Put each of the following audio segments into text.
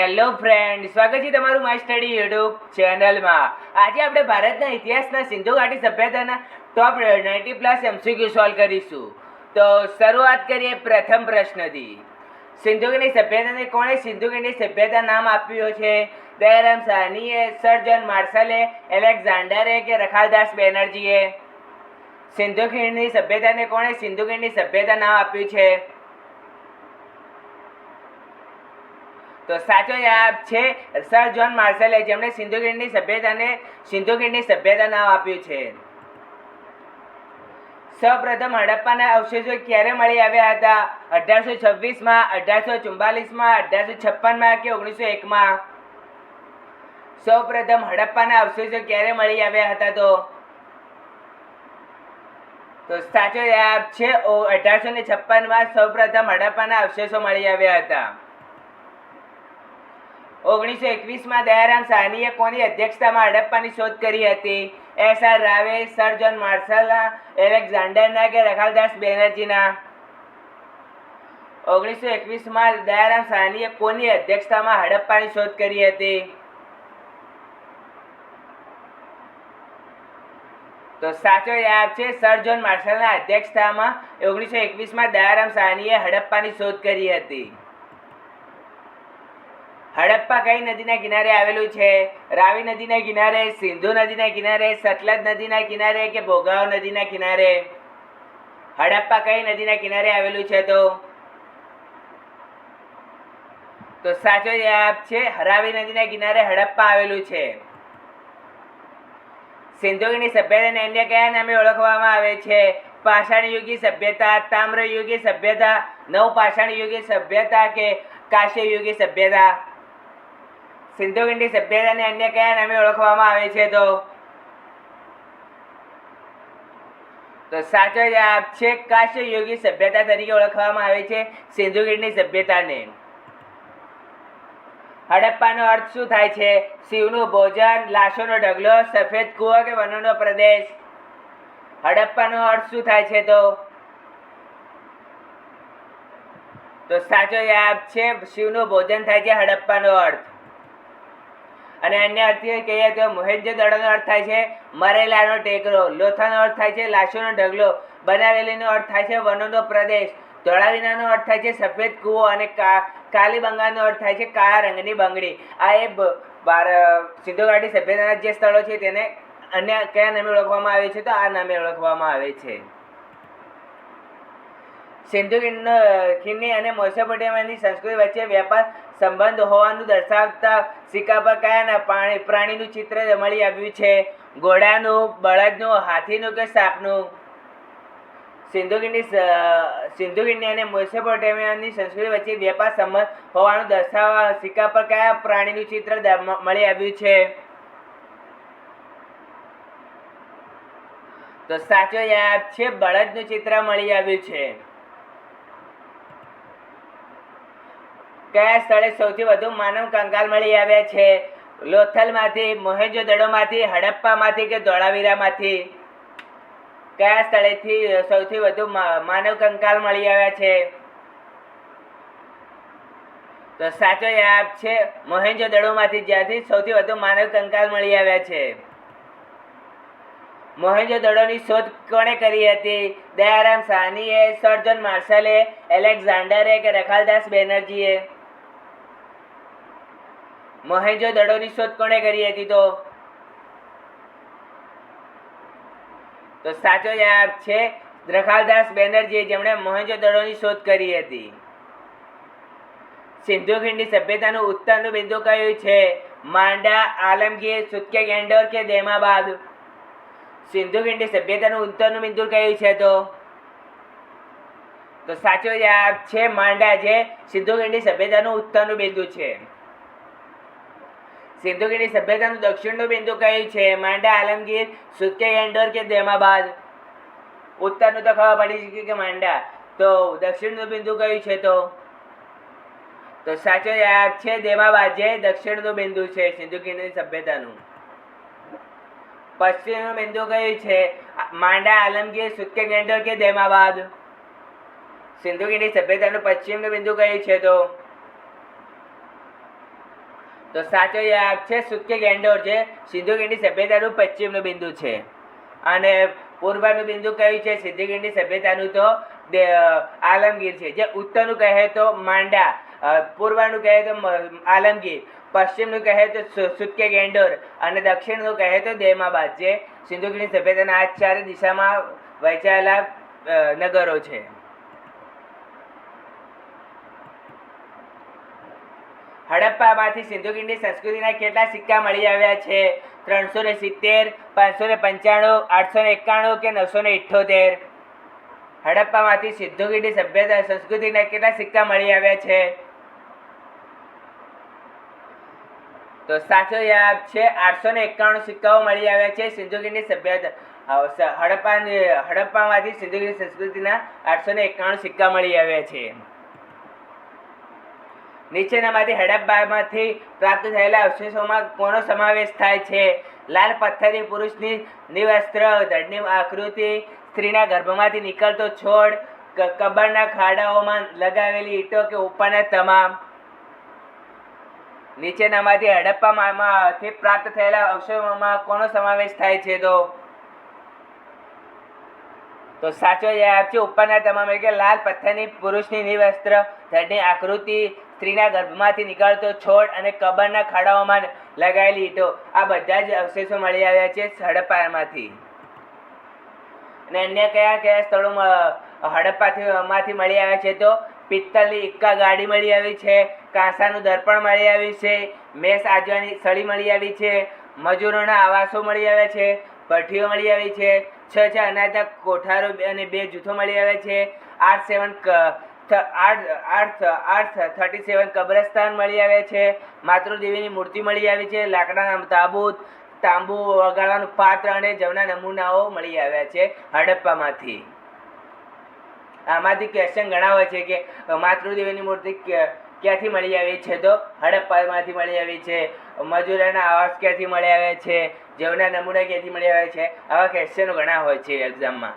Hello friend, સ્વાગત છે તમારું માય સ્ટડી યુટ્યુબ ચેનલમાં. આજે આપણે ભારતના ઇતિહાસના સિંધુ ઘાટી સભ્યતાના ટોપ 90+ MCQ સોલ્વ કરીશું. તો શરૂઆત કરીએ પ્રથમ પ્રશ્નથી. સિંધુ ઘાટી સભ્યતાને કોણે સિંધુ ઘાટી સભ્યતા નામ આપ્યું છે? દયારામ સાહનીએ, સર જ્હોન માર્શલે, એલેક્ઝાન્ડરે કે રખાલદાસ બેનર્જીએ? સિંધુ ઘાટીની સભ્યતાને કોણે સિંધુ ઘાટીની સભ્યતા નામ આપ્યું છે? તો સાચો જવાબ છે સર જ્હોન માર્શલે, જેમણે સિંધુ ઘાટીની સભ્યતાને સિંધુ ઘાટીની સભ્યતા નામ આપ્યું છે. સૌપ્રથમ હડપ્પાના અવશેષો ક્યારે મળી આવ્યા હતા? 1826માં, 1844માં, 1856માં કે 1901માં? સૌપ્રથમ હડપ્પાના અવશેષો ક્યારે મળી આવ્યા હતા? તો સાચો જવાબ છે 1856માં સૌપ્રથમ હડપ્પાના અવશેષો મળી આવ્યા હતા. 1921માં દયારામ સાહનીએ કોની અધ્યક્ષતામાં હડપ્પાની શોધ કરી હતી? SR રાવે, સર જ્હોન માર્શલના, એલેક્ઝાન્ડરના કે રખાલદાસ બેનર્જીના? 1921માં દયારામ સાહનીએ કોની અધ્યક્ષતામાં હડપ્પાની શોધ કરી હતી? તો સાચો જવાબ છે સર જ્હોન માર્શલના અધ્યક્ષતામાં 1921માં દયારામ સાહનીએ હડપ્પાની શોધ કરી હતી. હડપ્પા કઈ નદીના કિનારે આવેલું છે? રાવી નદીના કિનારે, સિંધુ નદીના કિનારે, સતલજ નદીના કિનારે કે ભોગાવ નદીના કિનારે? હડપ્પા કઈ નદીના કિનારે આવેલું છે? તો સાચો જવાબ છે રાવી નદીના કિનારે હડપ્પા આવેલું છે. સિંધુ ઘાટીની સભ્યતાને અન્ય કયા નામે ઓળખવામાં આવે છે? પાષાણયુગી સભ્યતા, તામ્રયુગી સભ્યતા, નવપાષાણયુગી સભ્યતા કે કાંસ્યયુગી સભ્યતા? સિંધુ ઘાટીની સભ્યતાને અન્ય કયા નામે ઓળખવામાં આવે છે? તો સાચો જવાબ છે કાંસ્યયુગી સભ્યતા તરીકે ઓળખવામાં આવે છે સિંધુ ઘાટીની સભ્યતાને. હડપ્પાનો અર્થ શું થાય છે? શિવનું ભોજન, લાશોનો ઢગલો, સફેદ કૂવો કે વનોનો પ્રદેશ? હડપ્પાનો અર્થ શું થાય છે? તો સાચો જવાબ છે શિવનું ભોજન થાય છે હડપ્પાનો અર્થ. અને અન્ય અર્થથી કહીએ તો મોહેંજો-દડોનો અર્થ થાય છે મરેલાનો ટેકરો, લોથાનો અર્થ થાય છે લાશોનો ઢગલો, બનાવેલીનો અર્થ થાય છે વનોનો પ્રદેશ, ધોળાવીરાનો અર્થ થાય છે સફેદ કૂવો અને કાલીબંગાનો અર્થ થાય છે કાળા રંગની બંગડી. આ એ સિંધુ ઘાટી સભ્યતાના જે સ્થળો છે તેને અન્ય કયા નામે ઓળખવામાં આવે છે? તો આ નામે ઓળખવામાં આવે છે. સિંધુ ખીણની અને મેસોપોટેમિયાની સંસ્કૃતિ વચ્ચે વેપાર સંબંધ હોવાનું દર્શાવતા સિક્કા પર કયા પ્રાણીનું ચિત્ર મળી આવ્યું છે? ઘોડાનું, બળદનું, હાથીનું કે સાપનું? સિંધુ ખીણની અને મેસોપોટેમિયાની સંસ્કૃતિ વચ્ચે વેપાર સંબંધ હોવાનું દર્શાવવા સિક્કા પર કયા પ્રાણીનું ચિત્ર મળી આવ્યું છે? તો સાચો જવાબ છે બળદનું ચિત્ર મળી આવ્યું છે. કયા સ્થળે સૌથી વધુ માનવ કંકાલ મળી આવ્યા છે? લોથલમાંથી, મોહેંજો-દડોમાંથી, હડપ્પામાંથી કે ધોળાવીરામાંથી? કયા સ્થળેથી સૌથી વધુ માનવ કંકાલ મળી આવ્યા છે? તો સાચો જવાબ છે મોહેંજો-દડોમાંથી, જ્યાંથી સૌથી વધુ માનવ કંકાલ મળી આવ્યા છે. મોહેંજો-દડોની શોધ કોણે કરી હતી? દયારામ સાહનીએ, સર જ્હોન માર્શલે, એલેક્ઝાન્ડરે કે રખાલદાસ બેનર્જીએ? મોહેંજો-દડોની શોધ કોણે કરી હતી? તો સાચો જવાબ છે રખાલદાસ બેનર્જીએ, જેમણે મોહેંજો-દડોની શોધ કરી હતી. સિંધુ ખીણની સભ્યતાનું ઉત્તરનું બિંદુ કયું છે? માંડા, આલમગીર, સુત્કેગેન્ડોર કે દૈમાબાદ? સિંધુ ખીણની સભ્યતાનું ઉત્તરનું બિંદુ કયું છે? તો સાચો જવાબ છે માંડા, જે સિંધુ ખીણની સભ્યતાનું ઉત્તરનું બિંદુ છે. સિંધુ ખીણની સભ્યતાનું દક્ષિણનું બિંદુ કયું છે? માંડા, આલમગીર, સુત્કેગેન્ડોર કે દૈમાબાદ? ઉત્તરનું તો ખબર પડી છે કે માંડા. તો દક્ષિણનું બિંદુ કયું છે? તો સાચો જવાબ છે દૈમાબાદ, જે દક્ષિણનું બિંદુ છે સિંધુ ખીણની સભ્યતાનું. પશ્ચિમનું બિંદુ કયું છે? માંડા, આલમગીર, સુત્કેગેન્ડોર કે દૈમાબાદ? સિંધુ ખીણની સભ્યતાનું પશ્ચિમનું બિંદુ કયું છે? તો સાચો જવાબ છે સુતકે ગેંડોર, જે સિંધુ ખીણની સભ્યતાનું પશ્ચિમનું બિંદુ છે. અને પૂર્વનું બિંદુ કયું છે સિંધુ ખીણની સભ્યતાનું? તો આલમગીર છે. જે ઉત્તરનું કહે તો માંડા, પૂર્વનું કહે તો આલમગીર, પશ્ચિમનું કહે તો સુતકે ગેંડોર અને દક્ષિણનું કહે તો દહેમાબાદ, જે સિંધુ ખીણની સભ્યતાના આ 4 દિશામાં વહેંચાયેલા નગરો છે. હડપ્પામાંથી સિંધુ ખીણની સંસ્કૃતિના કેટલા સિક્કા મળી આવ્યા છે? 370, 595, 891 કે 978? હડપ્પામાંથી સિંધુ ખીણની સભ્યતા સંસ્કૃતિના કેટલા સિક્કા મળી આવ્યા છે? તો સાચો જવાબ છે 891 સિક્કાઓ મળી આવ્યા છે સિંધુ ખીણની સભ્યતા હડપ્પામાંથી સિંધુ ખીણની સંસ્કૃતિના 891 સિક્કા મળી આવ્યા છે. નીચેનામાંથી હડપ્પામાંથી પ્રાપ્ત થયેલા અવશેષોમાં કોનો સમાવેશ થાય છે? લાલ પથ્થરની પુરુષની નિવસ્ત્ર, ધડની આકૃતિ, સ્ત્રીના ગર્ભમાંથી નીકળતો છોડ, કબરના ખાડાઓમાં લગાવેલી ઈંટો કે ઉપરના તમામ? નીચેનામાંથી હડપ્પામાંથી પ્રાપ્ત થયેલા અવશેષોમાં કોનો સમાવેશ થાય છે? તો સાચો જવાબ છે ઉપરના તમામ, એટલે કે લાલ પથ્થરની પુરુષની નિવસ્ત્ર, ધડની આકૃતિ, સ્ત્રીના ગર્ભમાંથી નીકળતો છોડ અને કબરના ખાડાઓમાં લગાવેલી ઈંટો. આ બધા જ અવશેષો મળી આવ્યા છે હડપ્પામાંથી. અને અન્ય કયા કયા સ્થળોમાં હડપ્પામાંથી મળી આવ્યા છે? તો પિત્તળની ઇક્કા ગાડી મળી આવી છે, કાંસાનું દર્પણ મળી આવ્યું છે, મેષ આજવાની સળી મળી આવી છે, મજૂરોના આવાસો મળી આવ્યા છે, ભઠ્ઠીઓ મળી આવી છે, 6 અનાજના કોઠારો અને 2 જૂથો મળી આવ્યા છે, 37 કબ્રસ્તાન મળી આવ્યા છે, માતૃદેવીની મૂર્તિ મળી આવી છે, લાકડાના તાબૂત, તાંબુ વગાડવાનું પાત્ર અને જવના નમૂનાઓ મળી આવ્યા છે હડપ્પામાંથી. આમાંથી ક્વેશ્ચન ઘણા હોય છે કે માતૃદેવીની મૂર્તિ ક્યાંથી મળી આવી છે? તો હડપ્પામાંથી મળી આવી છે. મજૂરોના આવાસ ક્યાંથી મળી આવ્યા છે? જવના નમૂના ક્યાંથી મળી આવ્યા છે? આવા ક્વેશ્ચનો ઘણા હોય છે એક્ઝામમાં.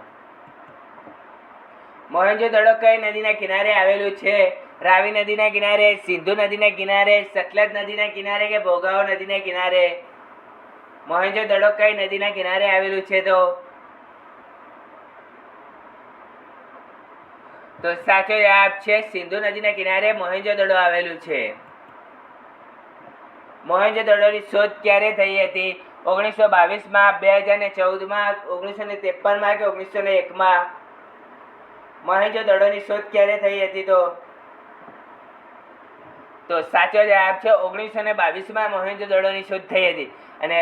મોહેંજો-દડો કઈ નદીના કિનારે આવેલું છે? રાવી નદીના કિનારે, સિંધુ નદીના કિનારે, સતલજ નદીના કિનારે કે ભોગાવો નદીના કિનારે? મોહેંજો-દડો કઈ નદીના કિનારે આવેલું છે? તો સાચો જવાબ છે સિંધુ નદીના કિનારે મોહેંજો-દડો આવેલું છે. મોહેંજો-દડોની શોધ ક્યારે થઈ હતી? 1922માં, 2014માં, 1953માં કે 1901માં? મોહેંજો-દડોની શોધ ક્યારે થઈ હતી? તો સાચો જવાબ છે 1922માં મોહેંજો-દડોની શોધ થઈ હતી. અને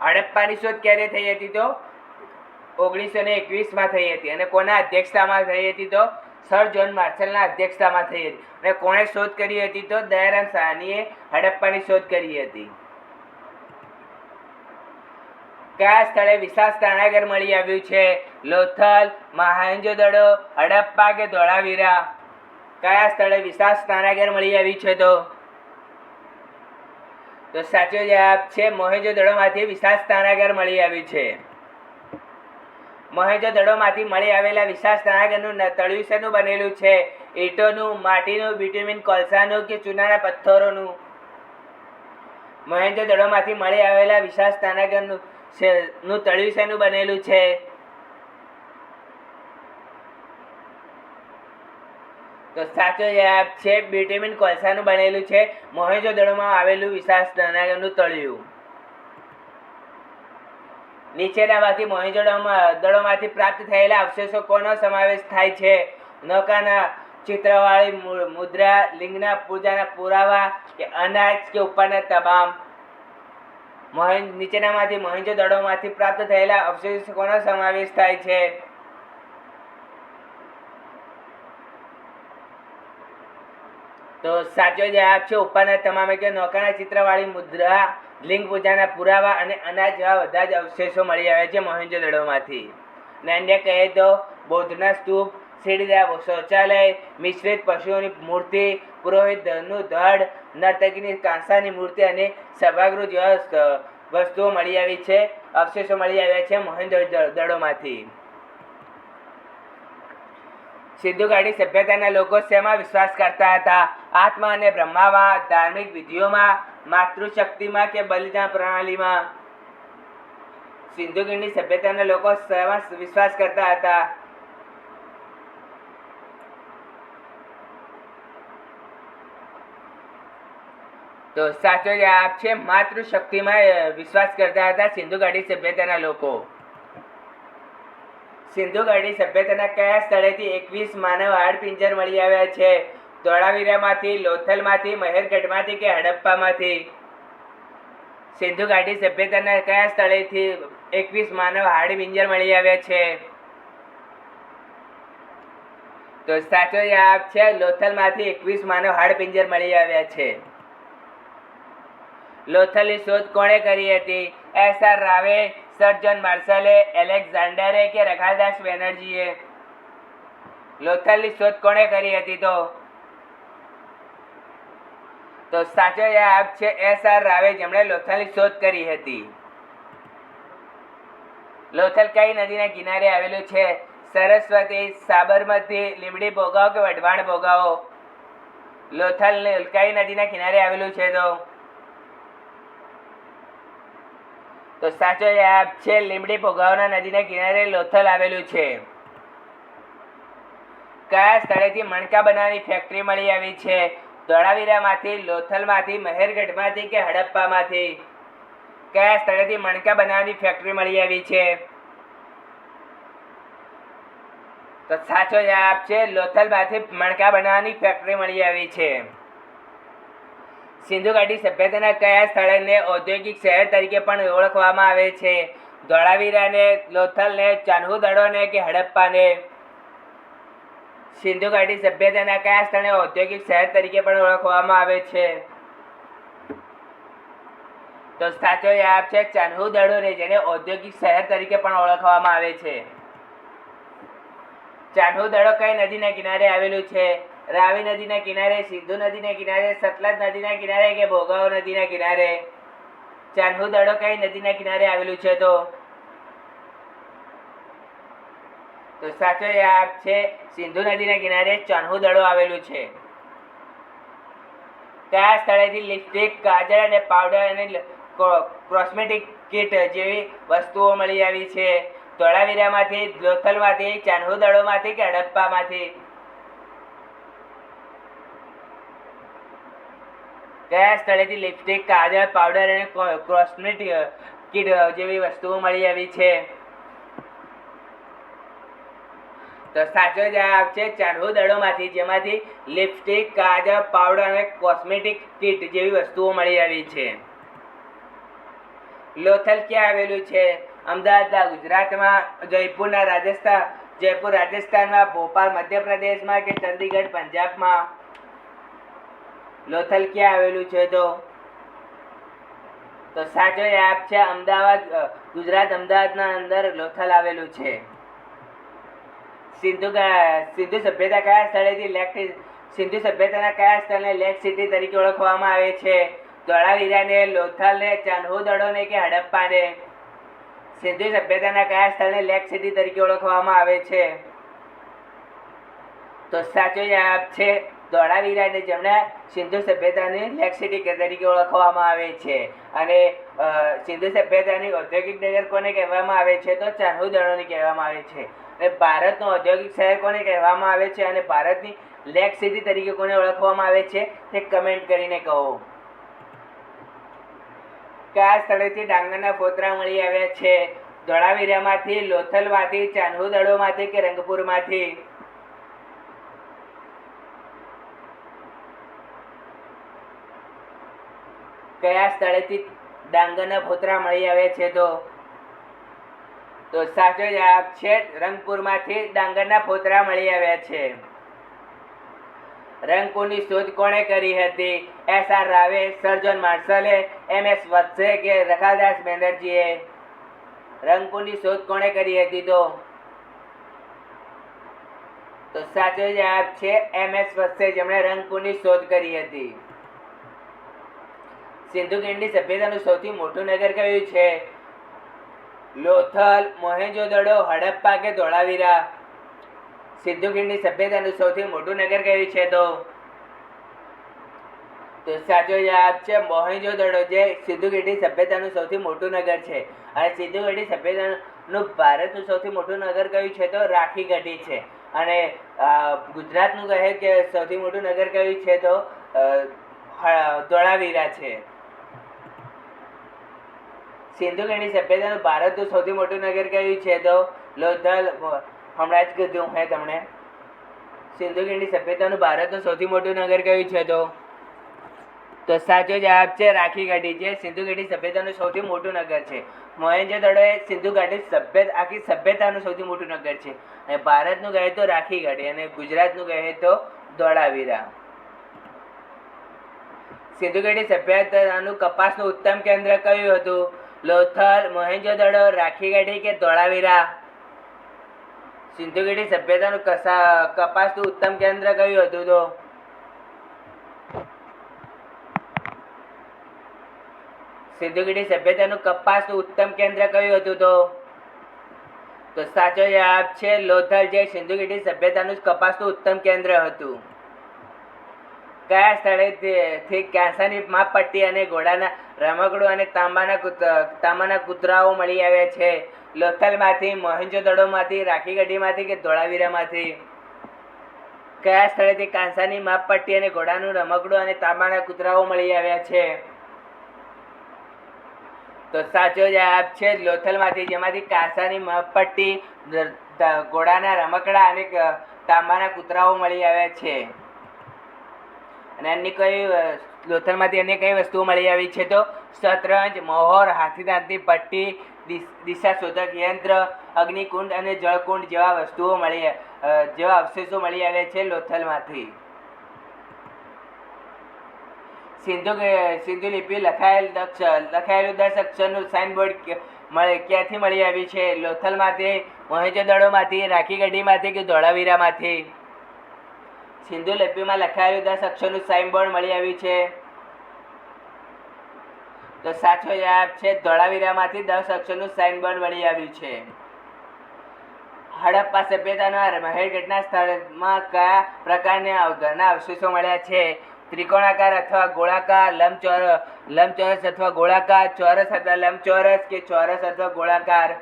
હડપ્પાની શોધ ક્યારે થઈ હતી? તો 1921માં થઈ હતી. અને કોના અધ્યક્ષતામાં થઈ હતી? તો સર જ્હોન માર્શલના અધ્યક્ષતામાં થઈ હતી. અને કોણે શોધ કરી હતી? તો દયારામ સાહનીએ હડપ્પાની શોધ કરી હતી. કયા સ્થળે વિશાળ સ્નાનાગાર મળી આવ્યું છે? લોથલ, મોહેંજો-દડો, હડપ્પા કે ધોળાવીરા? કયા સ્થળે વિશાળ સ્નાનાગાર મળી આવ્યું છે? તો સાચો જવાબ છે મોહેંજો-દડોમાંથી વિશાળ સ્નાનાગાર મળી આવ્યું છે. મોહેંજો-દડોમાંથી મળી આવેલા વિશાળ સ્નાનાગારનું તળિયું શેનું બનેલું છે? ઈંટોનું, માટીનું, બિટ્યુમિન કોલસાનું કે ચૂનાના પથ્થરોનું? મોહેંજો-દડોમાંથી મળી આવેલા વિશાળ સ્નાનાગારનું તળિયું શેનું બનેલું છે? તો સાચો જવાબ છે બિટ્યુમિન કોલસાનું બનેલું છે મોહેંજો-દડોમાં આવેલું વિશાળ સ્નાનાગારનું તળિયું. નીચેનામાંથી મોહેંજો-દડોમાંથી પ્રાપ્ત થયેલા અવશેષો કોનો સમાવેશ થાય છે? નૌકાના ચિત્રવાળી મુદ્રા, લિંગના પૂજાના પુરાવા કે અનાજ કે ઉપરના તમામ? નીચેનામાંથી મોહેંજો-દડોમાંથી પ્રાપ્ત થયેલા અવશેષો કોનો સમાવેશ થાય છે? તો સાચો જવાબ છે ઉપરના તમામ, કે નૌકાના ચિત્રવાળી મુદ્રા, લિંગ પૂજાના પુરાવા અને અનાજ જેવા બધા જ અવશેષો મળી આવ્યા છે મોહેંજો-દડોમાંથી. અને અન્ય કહે તો બૌદ્ધના સ્તૂપ, સીડીદાર શૌચાલય, મિશ્રિત પશુઓની મૂર્તિ, પુરોહિતનું ધડ, નર્તકીની કાંસાની મૂર્તિ અને સભાગૃહ જેવા વસ્તુઓ મળી આવી છે, અવશેષો મળી આવ્યા છે મોહેંજો-દડોમાંથી. સિંધુ ઘાટી સભ્યતાના લોકો શેમાં વિશ્વાસ કરતા હતા? આત્મા અને બ્રહ્મામાં, ધાર્મિક વિધિઓમાં, માતૃશક્તિમાં કે બલિદાન પ્રણાલીમાં? સિંધુ ઘાટી સભ્યતાના લોકો શેમાં વિશ્વાસ કરતા હતા? તો સાચો જવાબ છે માતૃશક્તિમાં વિશ્વાસ કરતા હતા સિંધુ ઘાટી સભ્યતાના લોકો. સિંધુ ઘાટી સભ્યતાના કયા સ્થળેથી 21 માનવ હાડપિંજર મળી આવ્યા છે? ધોળાવીરામાંથી, લોથલમાંથી, મહેરગઢમાંથી કે હડપ્પામાંથી? સિંધુ ઘાટી સભ્યતાના કયા સ્થળેથી 21 માનવ હાડપિંજર મળી આવ્યા છે? તો સાચો જવાબ છે લોથલમાંથી 21 માનવ હાડપિંજર મળી આવ્યા છે. લોથલની શોધ કોણે કરી હતી? એસ.આર. રાવે, સર જ્હોન માર્શલે, એલેક્ઝાન્ડરે કે રખાલદાસ બેનર્જીએ? લોથલની શોધ કોણે કરી હતી? તો સાચો જવાબ છે એસ.આર. રાવે, જેમણે લોથલની શોધ કરી હતી. લોથલ કઈ નદીના કિનારે આવેલું છે? સરસ્વતી, સાબરમતી, લીંબડી ભોગાવો કે વઢવાણ ભોગાવો? લોથલ કઈ નદીના કિનારે આવેલું છે? તો સાચો જવાબ છે લીંબડી ભોગાવના નદીના કિનારે લોથલ આવેલું છે. કયા સ્થળેથી મણકા બનાવવાની ફેક્ટરી મળી આવી છે? ધોળાવીરામાંથી, લોથલમાંથી, મહેરગઢમાંથી કે હડપ્પામાંથી? કયા સ્થળેથી મણકા બનાવવાની ફેક્ટરી મળી આવી છે? તો સાચો જવાબ છે લોથલમાંથી મણકા બનાવવાની ફેક્ટરી મળી આવી છે. સિંધુ ઘાટી સભ્યતાના કયા સ્થળને ઔદ્યોગિક શહેર તરીકે પણ ઓળખવામાં આવે છે? ધોળાવીરાને, લોથલને, ચાન્હુ દડોને કે હડપ્પાને? સિંધુ ઘાટી સભ્યતાના કયા સ્થળને ઔદ્યોગિક શહેર તરીકે પણ ઓળખવામાં આવે છે? તો સાચો જવાબ છે ચાન્હુ દડોને, જેને ઔદ્યોગિક શહેર તરીકે પણ ઓળખવામાં આવે છે. ચાન્હુ દડો કઈ નદીના કિનારે આવેલું છે? રાવી નદીના કિનારે, સિંધુ નદીના કિનારે, સતલજ નદીના કિનારે કે ભોગાવો નદીના કિનારે? ચાન્હુ દડો કઈ નદીના કિનારે આવેલું છે? તો સાચો જવાબ છે સિંધુ નદીના કિનારે ચાન્હુ દડો આવેલું છે. કયા સ્થળેથી લિપસ્ટિક, કાજળ અને પાવડર અને કોસ્મેટિક કિટ જેવી વસ્તુઓ મળી આવી છે? ધોળાવીરામાંથી, લોથલમાંથી, ચાન્હુ દડોમાંથી કે હડપ્પામાંથી? કયા સ્થળેથી લિપસ્ટિક, કાજળ, પાવડર અને કોસ્મેટિક કિટ જેવી વસ્તુઓ મળી આવી છે? તો સાચો જવાબ છે ચાન્હુ દડોમાંથી, જેમાંથી લિપસ્ટિક, કાજળ, પાવડર અને કોસ્મેટિક કિટ જેવી વસ્તુઓ મળી આવી છે. લોથલ ક્યાં આવેલું છે? અમદાવાદ ગુજરાતમાં, જયપુર રાજસ્થાનમાં, ભોપાલ મધ્યપ્રદેશમાં કે ચંદીગઢ પંજાબમાં? લોથલ ક્યાં આવેલું છે? તો સાચો જવાબ છે અમદાવાદ ગુજરાત, અમદાવાદના અંદર લોથલ આવેલું છે. સિંધુ સભ્યતા કયા સ્થળેથી સિંધુ સભ્યતાના કયા સ્થળને લેક સિટી તરીકે ઓળખવામાં આવે છે? ધોળાવીરાને, લોથલને, ચાન્હુ દડોને કે હડપ્પાને? સિંધુ સભ્યતાના કયા સ્થળને લેક સિટી તરીકે ઓળખવામાં આવે છે? તો સાચો જવાબ છે ધોળાવીરાને, જેમણે સિંધુ સભ્યતાની લેક સિટી તરીકે ઓળખવામાં આવે છે. અને સિંધુ સભ્યતાની ઔદ્યોગિક નગર કોને કહેવામાં આવે છે? તો ચાન્હુ દડોને કહેવામાં આવે છે. અને ભારતનું ઔદ્યોગિક શહેર કોને કહેવામાં આવે છે અને ભારતની લેક સિટી તરીકે કોને ઓળખવામાં આવે છે તે કમેન્ટ કરીને કહો. કયા સ્થળેથી ડાંગરના ફોતરા મળી આવ્યા છે? ધોળાવીરામાંથી, લોથલમાંથી, ચાન્હુ દડોમાંથી કે રંગપુરમાંથી? કયા સ્થળેથી ડાંગરના ફોતરા મળી આવ્યા છે? તો સાચો જવાબ છે રંગપુરમાંથી ડાંગરના ફોતરા મળી આવ્યા છે. રંગપુરની શોધ કોણે કરી હતી? એસ.આર. રાવે, સર જ્હોન માર્શલે, એમ.એસ. વત્સે કે રખાલદાસ બેનર્જીએ? રંગપુરની શોધ કોણે કરી હતી? તો સાચો જવાબ છે એમ.એસ. વત્સે, જેમણે રંગપુરની શોધ કરી હતી. સિંધુ ઘાટી સભ્યતાનું સૌથી મોટું નગર કયું છે? લોથલ, મોહેંજો-દડો, હડપ્પા કે ધોળાવીરા? સિંધુ ખીણની સભ્યતાનું સૌથી મોટું નગર કયું છે? તો સાચો જવાબ છે મોહેંજો-દડો, જે સિંધુ ખીણની સભ્યતાનું સૌથી મોટું નગર છે. અને સિંધુ ખીણની સભ્યતાનું ભારતનું સૌથી મોટું નગર કયું છે? તો રાખીગઢી છે. અને ગુજરાતનું કહે કે સૌથી મોટું નગર કયું છે? તો ધોળાવીરા છે. સિંધુ ખીણની સભ્યતાનું ભારતનું સૌથી મોટું નગર કયું છે? તો લોથલ. હમણાં જ કીધું મેં તમને. સિંધુ ખીણની સભ્યતાનું ભારતનું સૌથી મોટું નગર કયું છે? તો સાચો જવાબ છે રાખીગઢી, જે સિંધુ ખીણની સભ્યતાનું સૌથી મોટું નગર છે. મોહેંજો-દડો એ સિંધુ ઘાટી આખી સભ્યતાનું સૌથી મોટું નગર છે. અને ભારતનું કહે તો રાખીગઢી, અને ગુજરાતનું કહે તો ધોળાવીરા. સિંધુ ખીણની સભ્યતાનું કપાસનું ઉત્તમ કેન્દ્ર કયું હતું? લોથલ, મોહેંજો-દડો, રાખીગઢી કે ધોળાવીરા? સિંધુ ખીણની સભ્યતાનું કપાસનું ઉત્તમ કેન્દ્ર કયું હતું? તો સિંધુ ખીણની સભ્યતાનું કપાસનું ઉત્તમ કેન્દ્ર કયું હતું? તો સાચો જવાબ છે લોથલ, જે સિંધુ ખીણની સભ્યતાનું કપાસનું ઉત્તમ કેન્દ્ર હતું. કયા સ્થળેથી કાંસાની માપપટ્ટી અને ઘોડાના રમકડું અને તાંબાના કૂતરાઓ મળી આવ્યા છે? લોથલમાંથી, મોહેંજો-દડોમાંથી, રાખીગઢીમાંથી કે ધોળાવીરામાંથી? કયા સ્થળેથી કાંસાની માપપટ્ટી અને ઘોડાનું રમકડું અને તાંબાના કૂતરાઓ મળી આવ્યા છે? તો સાચો જવાબ છે લોથલમાંથી, જેમાંથી કાંસાની માપપટ્ટી, ઘોડાના રમકડા અને તાંબાના કૂતરાઓ મળી આવ્યા છે. અને લોથલમાંથી અન્ય કઈ વસ્તુઓ મળી આવી છે? તો શતરંજ, મહોર, હાથીદાંતની પટ્ટી, દિશાશોધક યંત્ર, અગ્નિકુંડ અને જળકુંડ જેવા અવશેષો મળી આવ્યા છે લોથલમાંથી. સિંધુ લિપિ લખાયેલું 10 અક્ષરનું સાઇનબોર્ડ ક્યાંથી મળી આવ્યું છે? લોથલમાંથી, મોહેંજો-દડોમાંથી, રાખીગઢીમાંથી કે ધોળાવીરામાંથી? સિંધુ લિપિમાં લખાયેલું 10 અક્ષરનું સાઇનબોર્ડ મળી આવ્યું છે? તો સાચો જવાબ છે ધોળાવીરામાંથી 10 અક્ષરનું સાઇનબોર્ડ મળી આવ્યું છે. હડપ્પા સભ્યતાના મહેરગઢના સ્થળમાં કયા પ્રકારના ઘરના અવશેષો મળ્યા છે? ત્રિકોણાકાર અથવા ગોળાકાર, લંબચોરસ અથવા ગોળાકાર, ચોરસ અથવા લંબચોરસ કે ચોરસ અથવા ગોળાકાર?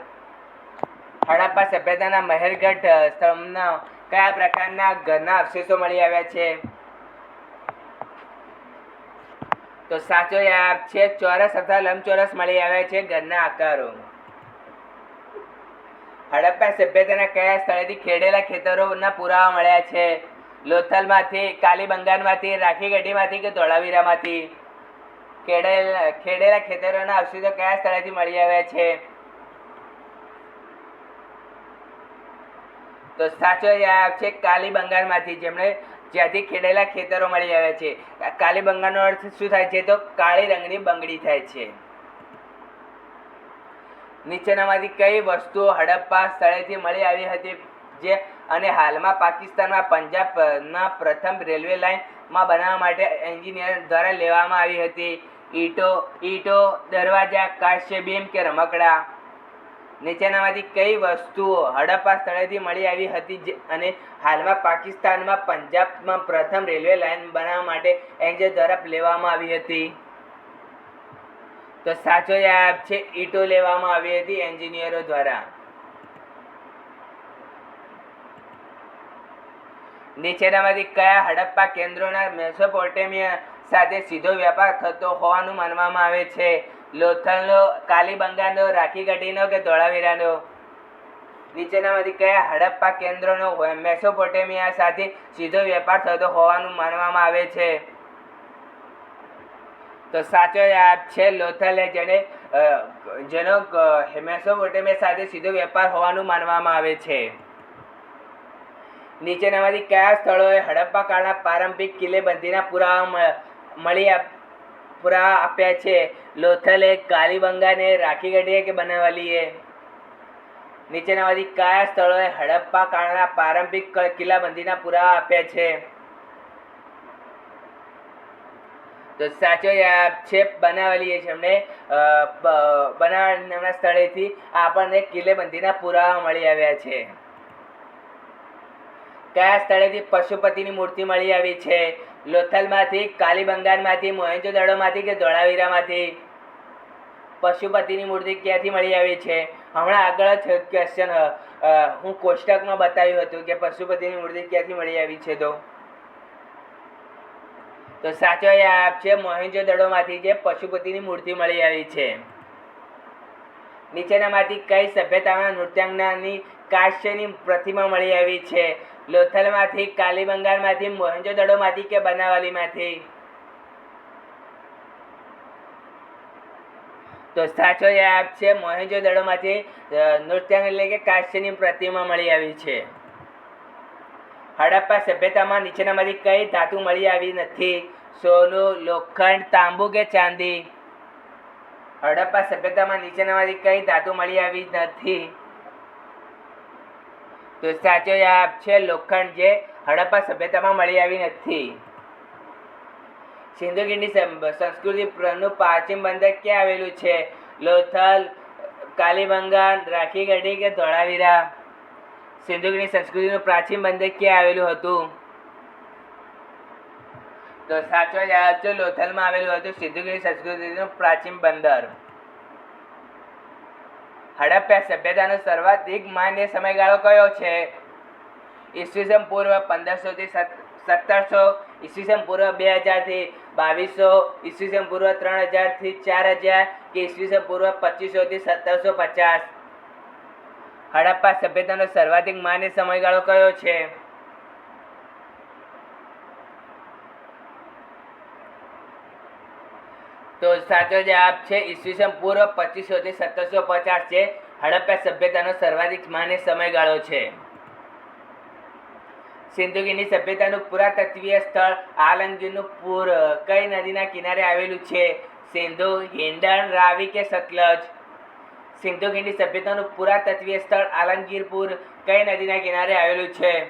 હડપ્પા સભ્યતાના મહેરગઢ સ્થળમાં કયા પ્રકારના ઘરના અવશેષો મળી આવ્યા છે? તો સાચો જવાબ છે ચોરસ અથવા લંબચોરસ મળી આવ્યા છે ઘરના આકારો. હડપ્પા સભ્યતાના કયા સ્થળેથી ખેડેલા ખેતરોના પુરાવા મળ્યા છે? લોથલમાંથી, કાલીબંગાનમાંથી, રાખીગઢીમાંથી કે ધોળાવીરામાંથી? ખેડેલા ખેતરોના અવશેષો કયા સ્થળેથી મળી આવ્યા છે? તો સાચો જવાબ છે કાલીબંગાનમાંથી, જ્યાંથી ખેડેલા ખેતરો મળી આવ્યા છે. કાલીબંગાનનો અર્થ શું થાય છે? તો કાળી રંગની બંગડી થાય છે. નીચેનામાંથી કઈ વસ્તુઓ હડપ્પા સ્થળેથી મળી આવી હતી અને હાલમાં પાકિસ્તાનમાં પંજાબના પ્રથમ રેલવે લાઇનમાં બનાવવા માટે એન્જિનિયર દ્વારા લેવામાં આવી હતી? ઈંટો, દરવાજા, કાચની બીમ કે રમકડા? નીચેનામાંથી કઈ વસ્તુઓ હડપ્પા સ્થળેથી મળી આવી હતી અને હાલમાં પાકિસ્તાનમાં પંજાબમાં પ્રથમ રેલવે લાઇન બનાવવા માટે એન્જિનિયર દ્વારા લેવામાં આવી હતી? તો સાચો જવાબ છે ઈંટો લેવામાં આવી હતી એન્જિનિયરો દ્વારા. નીચેનામાંથી કયા હડપ્પા કેન્દ્રોના મેસોપોટેમિયા સાથે સીધો વેપાર થતો હોવાનું માનવામાં આવે છે? લોથલનો, કાલીબંગાનનો, રાખીગઢીનો કે ધોળાવીરાનો? નીચેનામાંથી કયા હડપ્પા કેન્દ્રોનો મેસોપોટેમિયા સાથે સીધો વેપાર થતો હોવાનું માનવામાં આવે છે? તો સાચો જવાબ છે લોથલ, જેનો મેસોપોટેમિયા સાથે સીધો વેપાર હોવાનું માનવામાં આવે છે. નીચેનામાંથી કયા સ્થળોએ હડપ્પા કાળના પ્રારંભિક કિલ્લેબંધીના પુરાવા આપ્યા છે? લોથલે, કાલીબંગાને, રાખીગઢીએ કે બનાવલીએ? નીચેનામાંથી કયા સ્થળોએ હડપ્પા કાળના પ્રારંભિક કિલ્લાબંધીના પુરાવા આપ્યા છે? તો સાચો જવાબ છે બનાવલીએ છે. બનાવલીના સ્થળેથી આપણને કિલ્લેબંધીના પુરાવા મળી આવ્યા છે. કયા સ્થળેથી પશુપતિની મૂર્તિ મળી આવી છે? લોથલમાંથી, કાલીબંગાનમાંથી, મોહેંજો-દડોમાંથી કે ધોળાવીરામાંથી? પશુપતિની મૂર્તિ ક્યાંથી મળી આવી છે? હમણાં આગળ જ ક્વેશ્ચન હું કોષ્ટકમાં બતાવ્યું હતું કે પશુપતિની મૂર્તિ ક્યાંથી મળી આવી છે. તો સાચો જવાબ છે મોહેંજો-દડોમાંથી જે પશુપતિની મૂર્તિ મળી આવી છે. નીચેનામાંથી કઈ સભ્યતામાં નૃત્યાંગનાની કાંસ્યની પ્રતિમા મળી આવી છે? લોથલમાંથી, કાલીબંગાનમાંથી, મોહેંજો-દડોમાંથી કે બનાવલીમાંથી? તો સાચો જવાબ છે મોહેંજો-દડોમાંથી નૃત્યાંગ એટલે કે કાંસ્યની પ્રતિમા મળી આવી છે. હડપ્પા સભ્યતામાં નીચેનામાંથી કઈ ધાતુ મળી આવી નથી? સોનું, લોખંડ, તાંબુ કે ચાંદી? હડપ્પા સભ્યતામાં નીચેનામાંથી કઈ ધાતુ મળી આવી નથી? તો સાચો જવાબ છે લોખંડ, જે હડપ્પા સભ્યતામાં મળી આવી નથી. સિંધુ ખીણની સંસ્કૃતિનું પ્રાચીન બંદર ક્યાં આવેલું છે? લોથલ, કાલીબંગાન, રાખીગઢી કે ધોળાવીરા? સિંધુ ખીણની સંસ્કૃતિનું પ્રાચીન બંદર ક્યાં આવેલું હતું? તો સાચો જવાબ છે લોથલમાં આવેલું હતું સિંધુ ખીણની સંસ્કૃતિનું પ્રાચીન બંદર. હડપ્પા સભ્યતાનો સર્વાધિક માન્ય સમયગાળો કયો છે? ઈસવીસન પૂર્વ 1500 થી 1700, ઈસવીસન પૂર્વ 2000 થી 2200, ઈસવીસન પૂર્વ 3000 થી 4000 કે ઈસવીસન પૂર્વ 2500 થી 1750? હડપ્પા સભ્યતાનો સર્વાધિક માન્ય સમયગાળો કયો છે? તો સાચો જવાબ છે ઈસવીસન પૂર્વ 2500 થી 1750 છે હડપ્પા સભ્યતાનો સર્વાધિક માન્ય સમયગાળો છે. સિંધુ ખીણની સભ્યતાનું પુરાતત્વીય સ્થળ આલમગીરનું પૂર કઈ નદીના કિનારે આવેલું છે? સિંધુ, હિંડન, રાવી કે સતલજ? સિંધુ ખીણની સભ્યતાનું પુરાતત્વીય સ્થળ આલમગીરપુર કઈ નદીના કિનારે આવેલું છે?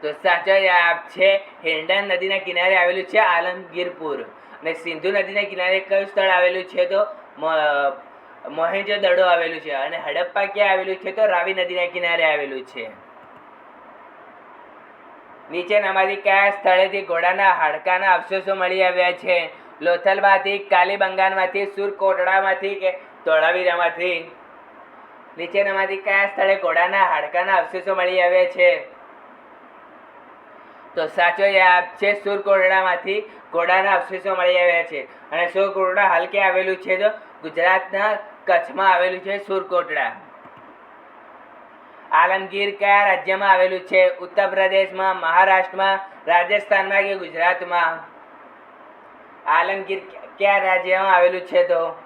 તો સાચો જવાબ છે હિંડન નદીના કિનારે આવેલું છે આલમગીરપુર. અને સિંધુ નદીના કિનારે કયું સ્થળ આવેલું છે? તો મોહેંજો-દડો આવેલું છે. અને હડપ્પા ક્યાં આવેલું છે? તો રાવી નદીના કિનારે આવેલું છે. નીચેનામાંથી કયા સ્થળેથી ઘોડાના હાડકાના અવશેષો મળી આવ્યા છે? લોથલમાંથી, કાલીબંગાનમાંથી, સુરકોટડામાંથી કે ધોળાવીરામાંથી? નીચેનામાંથી કયા સ્થળે ઘોડાના હાડકાના અવશેષો મળી આવ્યા છે? તો સાચો જવાબ છે સુરકોટડામાંથી ઘોડાના અવશેષો મળી આવ્યા છે. અને સુરકોટડા હાલ ક્યાં આવેલું છે? તો ગુજરાતના કચ્છમાં આવેલું છે સુરકોટડા. આલમગીર કયા રાજ્યમાં આવેલું છે? ઉત્તર પ્રદેશમાં, મહારાષ્ટ્રમાં, રાજસ્થાનમાં કે ગુજરાતમાં? આલમગીર કયા રાજ્યમાં આવેલું છે? તો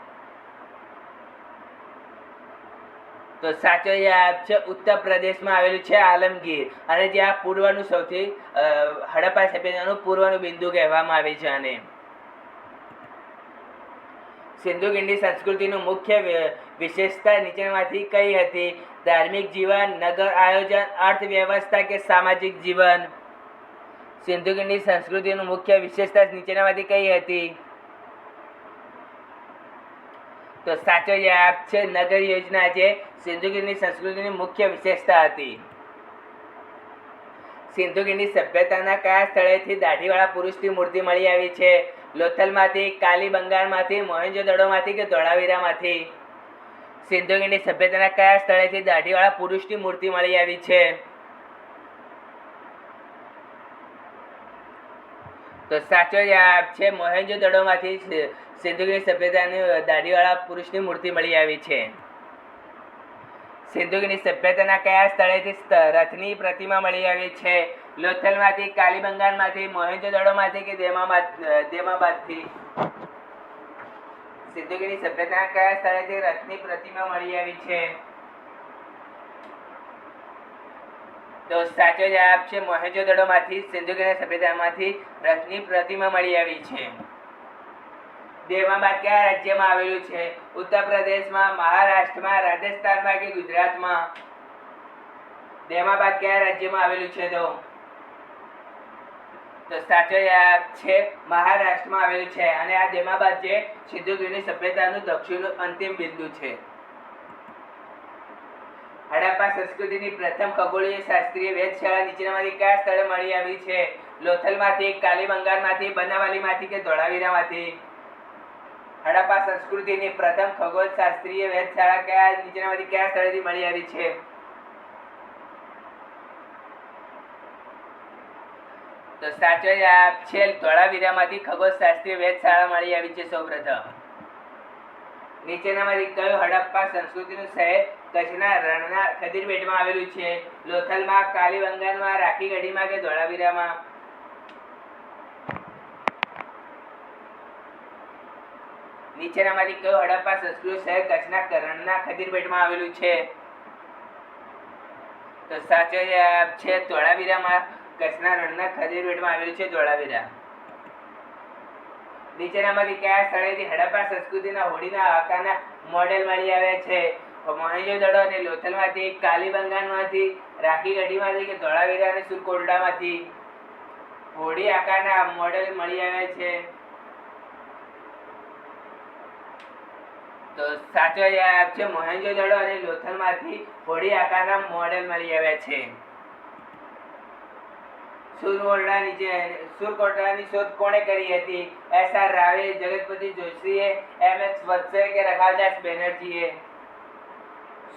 સાચો જવાબ છે ઉત્તર પ્રદેશમાં આવેલું છે આલમગીર. અને જે આ પૂર્વનું સૌથી હડપ્પા સભ્યતાનું પૂર્વનું બિંદુ કહેવામાં આવે છે. અને સિંધુ ખીણની સંસ્કૃતિનું મુખ્ય વિશેષતા નીચેનામાંથી કઈ હતી? ધાર્મિક જીવન, નગર આયોજન, અર્થવ્યવસ્થા કે સામાજિક જીવન? સિંધુ ખીણની સંસ્કૃતિનું મુખ્ય વિશેષતા નીચેનામાંથી કઈ હતી? તો સાચો જવાબ છે નગર યોજના, જે સિંધુ ખીણની સંસ્કૃતિની મુખ્ય વિશેષતા હતી. સિંધુ ખીણની સભ્યતાના કયા સ્થળેથી દાઢીવાળા પુરુષની મૂર્તિ મળી આવી છે? લોથલમાંથી, કાલીબંગાનમાંથી, મોહેંજો-દડોમાંથી કે ધોળાવીરામાંથી? સિંધુ ખીણની સભ્યતાના કયા સ્થળેથી દાઢીવાળા પુરુષની મૂર્તિ મળી આવી છે? તો સાચો જવાબ છે મોહેંજો-દડોમાંથી સિંધુ ખીણની સભ્યતાની દાઢીવાળા પુરુષની મૂર્તિ મળી આવી છે. સિંધુ ખીણની સભ્યતાના કયા સ્થળેથી રથની પ્રતિમા મળી આવી છે? લોથલમાંથી, કાલીબંગાનમાંથી, મોહેંજો-દડોમાંથી કે દેમાબાદથી? સિંધુ ખીણની સભ્યતાના કયા સ્થળેથી રથની પ્રતિમા મળી આવી છે? તો સાચો જવાબ છે મોહેંજો-દડોમાંથી સિંધુ ખીણની સભ્યતામાંથી રથની પ્રતિમા મળી આવી છે. દેમાબાદ કયા રાજ્યમાં આવેલું છે? ઉત્તર પ્રદેશમાં, મહારાષ્ટ્રમાં, રાજસ્થાનમાં કે ગુજરાતમાં? દેમાબાદ કયા રાજ્યમાં આવેલું છે? તો સાચો જવાબ છે મહારાષ્ટ્રમાં આવેલું છે. અને આ દેમાબાદ જે સિંધુ ખીણની સભ્યતાનું દક્ષિણનું અંતિમ બિંદુ છે. હડપ્પા સંસ્કૃતિની પ્રથમ ખગોળીય શાસ્ત્રીય વેધશાળા નીચેનામાંથી કયા સ્થળે મળી આવી છે? લોથલમાંથી, કાલીબંગાનમાંથી, બનાવાલીમાંથી કે ધોળાવીરામાંથી? હડપ્પા સંસ્કૃતિની પ્રથમ ખગોળશાસ્ત્રીય વેધશાળા નીચેનામાંથી કયા સ્થળેથી મળી આવી છે? તો સાચો જવાબ છે ધોળાવીરામાંથી ખગોળશાસ્ત્રીય વેધશાળા મળી આવી છે સૌપ્રથમ. નીચેનામાંથી કયું હડપ્પા સંસ્કૃતિનું શહેર કચ્છના રણના ખદીરબેટમાં આવેલું છે? લોથલમાં, કાલીબંગાનમાં, રાખીગઢીમાં કે ધોળાવીરામાં? નીચેનામાંથી કયું હડપ્પા સંસ્કૃતિનું શહેર કચ્છના રણના ખદીરબેટમાં આવેલું છે? તો સાચો જવાબ છે ધોળાવીરામાં. કચ્છના રણના ખદીરબેટમાં આવેલું છે ધોળાવીરા. નીચેનામાંથી કયા સ્થળેથી હડપ્પા સંસ્કૃતિના હોડીના આકારના મોડેલ મળી આવ્યા છે? મોહેંજો-દડો અને લોથલમાંથી, કાલીબંગાનમાંથી, રાખીગઢીમાંથી કે ધોળાવીરા અને સુરકોટડામાંથી? હોડી આકારના મોડેલ મળી આવ્યા છે. તો સાચો જવાબ છે મોહેંજો-દડો અને લોથલમાંથી હોડી આકારના મોડેલ મળી આવ્યા છે. સુરકોટડાની શોધ કોણે કરી હતી? એસ.આર. રાવે, જગતપતિ જોશીએ, એમ.એસ. વત્સે કે રખાલદાસ બેનર્જીએ?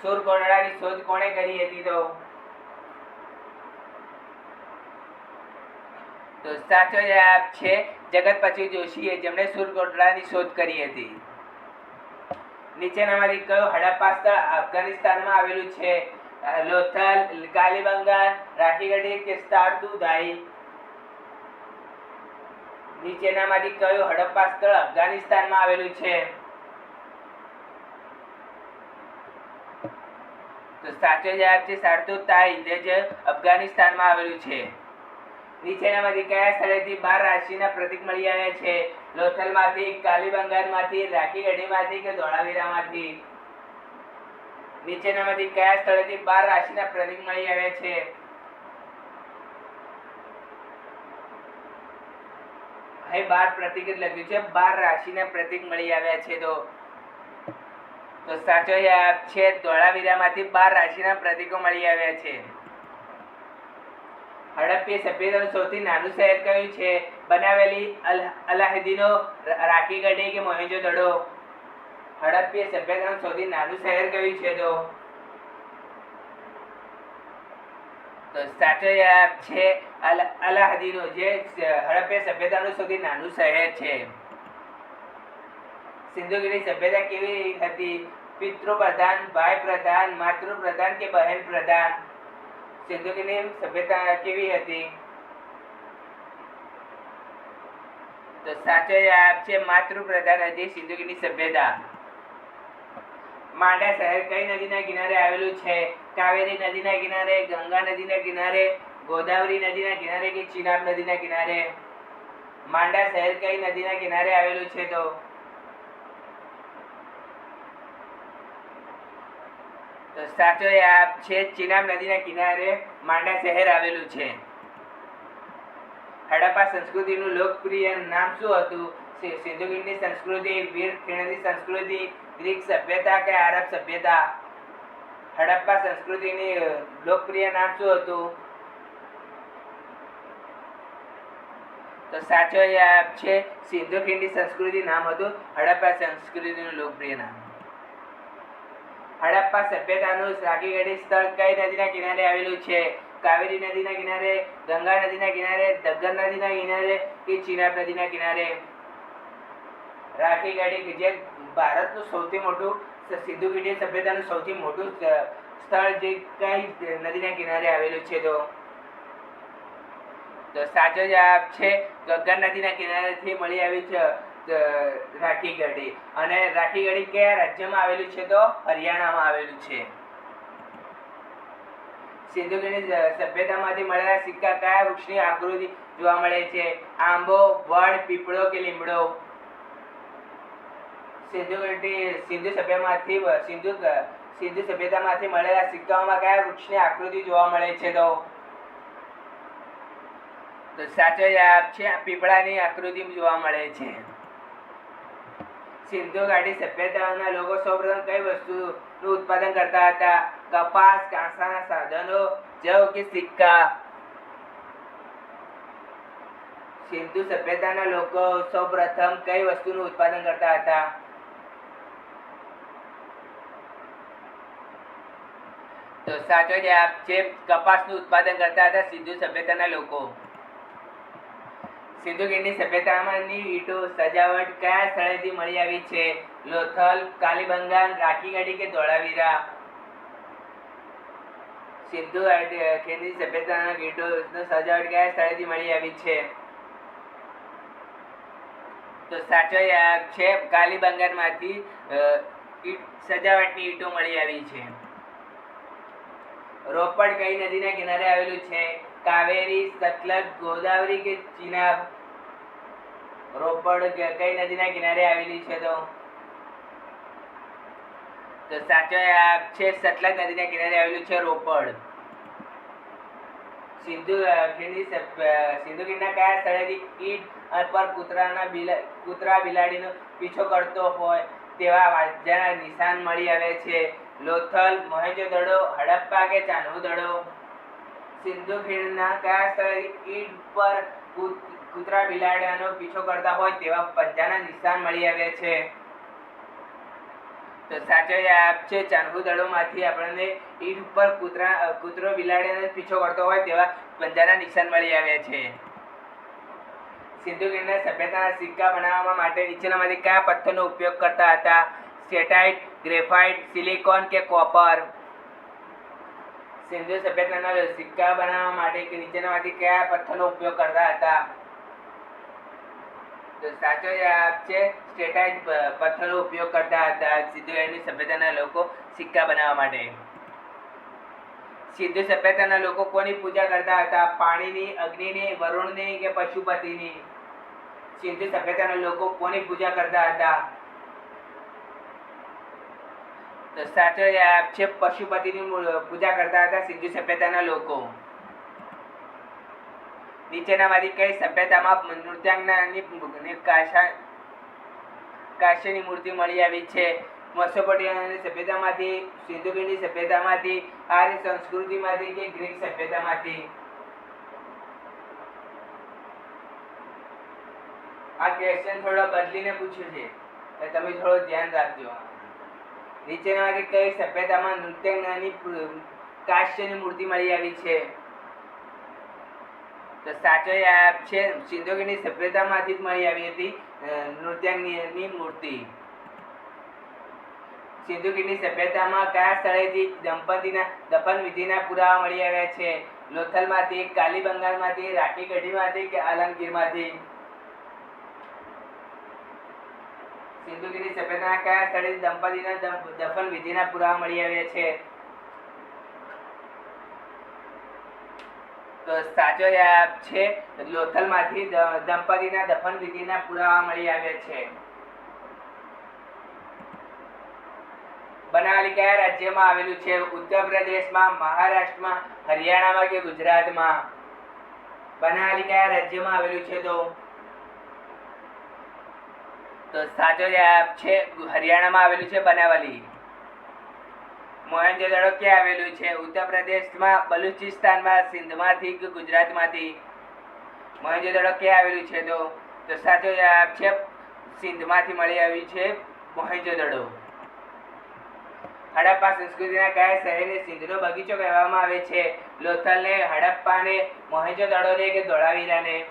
સુરકોટડાની શોધ કોણે કરી હતી? તો સાચો જવાબ છે જગતપતિ જોશીએ, જેમણે સુરકોટડાની શોધ કરી હતી. નીચેનામાંથી કયું હડપ્પા સ્થળ અફઘાનિસ્તાનમાં આવેલું છે? લોથલ, કાલીબંગાન, રાખીગઢી કે સ્ટારદુધાઈ? નીચેનામાંથી કયું હડપ્પા સ્થળ અફઘાનિસ્તાનમાં આવેલું છે? તો સાચો જવાબ છે સારદુધાઈ, જે અફઘાનિસ્તાનમાં આવેલું છે. નીચેનામાંથી કયા સ્થળેથી 12 રાશિના પ્રતીક મળી આવ્યા છે? લોથલમાંથી, કાલીબંગાનમાંથી, રાખીગઢીમાંથી કે ધોળાવીરામાંથી? નીચેનામાંથી કયા સ્થળેથી 12 રાશિના પ્રતીક મળી આવ્યા છે? અહીં 12 પ્રતીક જ લખ્યું છે, 12 રાશિના પ્રતીક મળી આવ્યા છે. તો સાચો જવાબ છે ધોળાવીરામાંથી 12 રાશિના પ્રતીકો મળી આવ્યા છે. હડપ્પીય સભ્યતાનું સૌથી નાનું શહેર કયું છે? બનાવેલી, અલાહાદીનો, રાખીગઢી કે મોહેંજો-દડો? હડપ્પીય સભ્યતાનું સૌથી નાનું શહેર કયું છે? તો સાચો જવાબ છે અલાહાદીનો, જે હડપ્પીય સભ્યતાનું સૌથી નાનું શહેર છે. સિંધુકીની સભ્યતા કેવી હતી? પિતૃપ્રધાન, ભાઈ પ્રધાન, માતૃપ્રધાન કે બહેન પ્રધાન? સિંધુકીની સભ્યતા કેવી હતી? તો સાચો જવાબ છે માતૃપ્રધાન હતી સિંધુકીની સભ્યતા. માંડા શહેર કઈ નદીના કિનારે આવેલું છે? કાવેરી નદીના કિનારે, ગંગા નદીના કિનારે, ગોદાવરી નદીના કિનારે કે ચિનાબ નદીના કિનારે? માંડા શહેર કઈ નદીના કિનારે આવેલું છે? તો સાચો જવાબ છે ચિનાબ નદીના કિનારે માંડા શહેર આવેલું છે. હડપ્પા સંસ્કૃતિનું લોકપ્રિય નામ શું હતું? સિંધુકીની સંસ્કૃતિ, વીર ખીણની સંસ્કૃતિ, ગ્રીક સભ્યતા કે આરબ સભ્યતા? હડપ્પા સંસ્કૃતિની લોકપ્રિય નામ શું હતું? તો સાચો જવાબ છે સિંધુકીની સંસ્કૃતિ નામ હતું હડપ્પા સંસ્કૃતિનું લોકપ્રિય નામ. હડપ્પા સભ્યતાનું રાખીગઢી સ્થળ કઈ નદીના કિનારે આવેલું છે? કાવેરી નદીના કિનારે, ગંગા નદીના કિનારે, દગ્ગર નદીના કિનારે કે ચિનાબ નદીના કિનારે? રાખીગઢી, જે ભારતનું સૌથી મોટું, સિંધુકીની સભ્યતાનું સૌથી મોટું સ્થળ, જે કઈ નદીના કિનારે આવેલું છે? તો સાચો જવાબ છે ગગ્ગર નદીના કિનારેથી મળી આવી છે રાખીગઢી. અને રાખીગઢી કયા રાજ્યમાં આવેલું છે? તો હરિયાણામાં આવેલું છે. સિંધુકીની સભ્યતામાંથી મળેલા સિક્કા કયા વૃક્ષની આકૃતિ જોવા મળે છે? આંબો, વડ, પીપળો કે લીમડો? સિંધુ સભ્યતામાંથી મળેલા સિક્કાઓમાં કયા વૃક્ષની આકૃતિ જોવા મળે છે? તો સાચો જવાબ છે પીપળાની આકૃતિ જોવા મળે છે. સિંધુ ઘાટી સભ્યતાના લોકો સૌપ્રથમ કઈ વસ્તુ નું ઉત્પાદન કરતા હતા. કપાસ, કાંસાના સાધનો, જવ કે સિક્કા. સિંધુ સભ્યતાના લોકો સૌપ્રથમ કઈ વસ્તુનું ઉત્પાદન કરતા હતા? તો સાચો જવાબ છે કપાસનું ઉત્પાદન કરતા હતા સિંધુ સભ્યતાના લોકો. સિંધુ ખીણની સભ્યતામાંની ઈંટો સજાવટ કયા સ્થળેથી મળી આવી છે? લોથલ, કાલીબંગાન, રાખીગઢી કે ધોળાવીરા? સિંધુ ખીણની સભ્યતાના ઈંટો સજાવટ કયા સ્થળેથી મળી આવી છે? તો સાચો જવાબ છે કાલીબંગાનમાંથી સજાવટની ઈંટો મળી આવી છે. રોપડ કઈ નદીના કિનારે આવેલું છે? કાવેરી, સતલજ, ગોદાવરી કે ચિનાબ? રોપડ કઈ નદીના કિનારે આવેલી છે? તો સાચો જવાબ છે સતલજ નદીના કિનારે આવેલું છે રોપડ. સિંધુ ખીણના કયા સ્થળેથી ઈંટ પર કૂતરા બિલાડીનો પીછો કરતો હોય તેવા વાદ્યના નિશાન મળી આવે છે? લોથલ, મોહેંજો-દડો, હડપ્પા કે ચાન્હુ-દડો? સિંધુ ખીણના કયા સ્થળેથી ઈંટ પર કૂતરા બિલાડીનો પીછો કરતા હોય તેવા પંજાના નિશાન મળી આવે છે? તો સાચો જવાબ છે ચાન્હુ-દડોમાંથી આપણને ઈંટ ઉપર કૂતરો બિલાડીનો પીછો કરતો હોય તેવા પંજાના નિશાન મળી આવ્યા છે. સિંધુ ખીણના સભ્યતાના સિક્કા બનાવવા માટે નીચેનામાંથી કયા પથ્થરનો ઉપયોગ કરતા હતા? સ્ટેટાઇટ, ગ્રેફાઇટ, સિલિકોન કે કોપર? સિંધુ સભ્યતાના સિક્કા બનાવવા માટે નીચેનામાંથી કયા પથ્થરનો ઉપયોગ કરતા હતા? તો સાચો જવાબ છે સ્ટેટાઇટ પથ્થરનો ઉપયોગ કરતા હતા સિંધુ ખીણની સભ્યતાના લોકો સિક્કા બનાવવા માટે. સિંધુ સભ્યતાના લોકો કોની પૂજા કરતા હતા? પાણીની, અગ્નિની, વરુણની કે પશુપતિની? સિંધુ સભ્યતાના લોકો કોની પૂજા કરતા હતા? તો સાચો જવાબ છે પશુપતિની પૂજા કરતા હતા સિંધુ સભ્યતાના લોકો. નીચેનામાંથી કઈ સભ્યતામાં નૃત્યાંગનાની કાંસ્યની મૂર્તિ મળી આવી છે? મેસોપોટેમિયાની સભ્યતામાંથી, સિંધુ ખીણની સભ્યતામાંથી, આર્ય સંસ્કૃતિમાંથી કે ગ્રીક સભ્યતામાંથી? આ ક્વેશ્ચન થોડો બદલીને પૂછ્યું છે એટલે તમે થોડું ધ્યાન રાખજો. નીચેનામાંથી કઈ સભ્યતામાં નૃત્યાંગનાની કાંસ્યની મૂર્તિ મળી આવી છે? તો સાચો જવાબ છે સિંધુ ખીણની સભ્યતામાંથી જ મળી આવી હતી નૃત્યાંગની મૂર્તિ. સિંધુ ખીણની સભ્યતામાં કયા સ્થળેથી દંપતીના દફન વિધિના પુરાવા મળી આવ્યા છે? લોથલમાંથી, કાલીબંગાનમાંથી, રાખીગઢીમાંથી કે આલમગીરમાંથી? સિંધુ ખીણની સભ્યતાના કયા સ્થળેથી દંપતીના દફન વિધિના પુરાવા મળી આવ્યા છે? તો સાચો જવાબ છે લોથલમાંથી દંપતીના દફન વિધિના પુરાવા મળી આવ્યા છે. બનાવલી કયા રાજ્યમાં આવેલું છે? ઉત્તર પ્રદેશમાં, મહારાષ્ટ્રમાં, હરિયાણામાં કે ગુજરાતમાં? બનાવલી કયા રાજ્યમાં આવેલું છે? તો સાચો જવાબ છે હરિયાણામાં આવેલું છે બનાવલી. મોહેંજો-દડો ક્યાં આવેલું છે? ઉત્તર પ્રદેશમાં, બલુચિસ્તાનમાં, સિંધમાંથી કે ગુજરાતમાંથી? મોહેંજો-દડો ક્યાં આવેલું છે? તો સાચો જવાબ છે સિંધમાંથી મળી આવી છે મોહેંજો-દડો. હડપ્પા સંસ્કૃતિના કયા શહેરને સિંધનો બગીચો કહેવામાં આવે છે? લોથલને, હડપ્પાને, મોહેંજો-દડોને કે ધોળાવીરાને?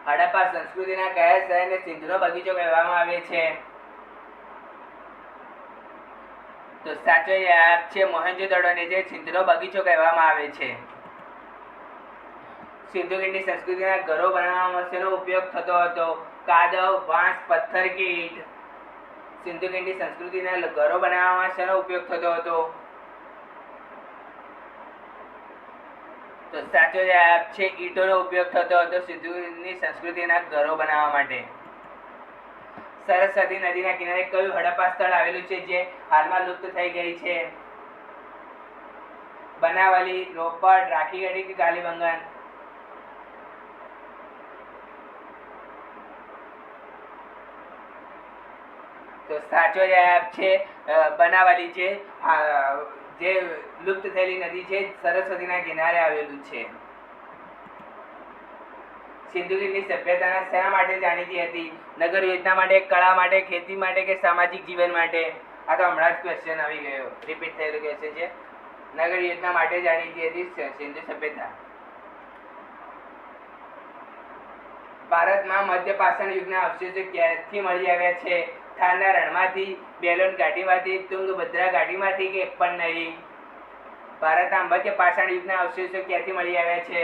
હડપ્પા સંસ્કૃતિના કયા શહેરને સિંધનો બગીચો કહેવામાં આવે છે? તો સાચો જવાબ છે મોહેંજો-દડોને જે સિંધનો બગીચો કહેવામાં આવે છે. સિંધુ ખીણની સંસ્કૃતિના ઘરો બનાવવામાં શેનો ઉપયોગ થતો હતો? કાદવ, વાંસ, પથ્થર કે ઈંટ? સિંધુ ખીણની સંસ્કૃતિના ઘરો બનાવવામાં શેનો ઉપયોગ થતો હતો? તો સાચો જવાબ છે ઈંટોનો ઉપયોગ થતો હતો સિંધુ ખીણની સંસ્કૃતિના ઘરો બનાવવા માટે. સરસ્વતી નદીના કિનારે કયું હડપ્પા સ્થળ આવેલું છે જે હાલમાં લુપ્ત થઈ ગઈ છે? બનાવલી, રોપડ, રાખીગઢી કે કાલીબંગાન? તો સાચો જવાબ છે બનાવલી છે, જે લુપ્ત થયેલી નદી છે, સરસ્વતીના કિનારે આવેલું છે. સિંધુ ખીણની સભ્યતાના શેના માટે જાણીતી હતી? નગર યોજના માટે, કળા માટે, ખેતી માટે કે સામાજિક જીવન માટે? આ તો હમણાં જ ક્વેશ્ચન આવી ગયો, રિપીટ થયેલો ક્વેશ્ચન છે. નગર યોજના માટે જાણીતી હતી સિંધુ સભ્યતા. ભારતમાં મધ્ય પાષાણ યુગના અવશેષો ક્યાંથી મળી આવ્યા છે? થારના રણમાંથી, બેલોન ઘાટીમાંથી, તુંગભદ્રા ઘાટીમાંથી કે એક પણ નહીં? ભારતના મધ્ય પાષાણ યુગના અવશેષો ક્યાંથી મળી આવ્યા છે?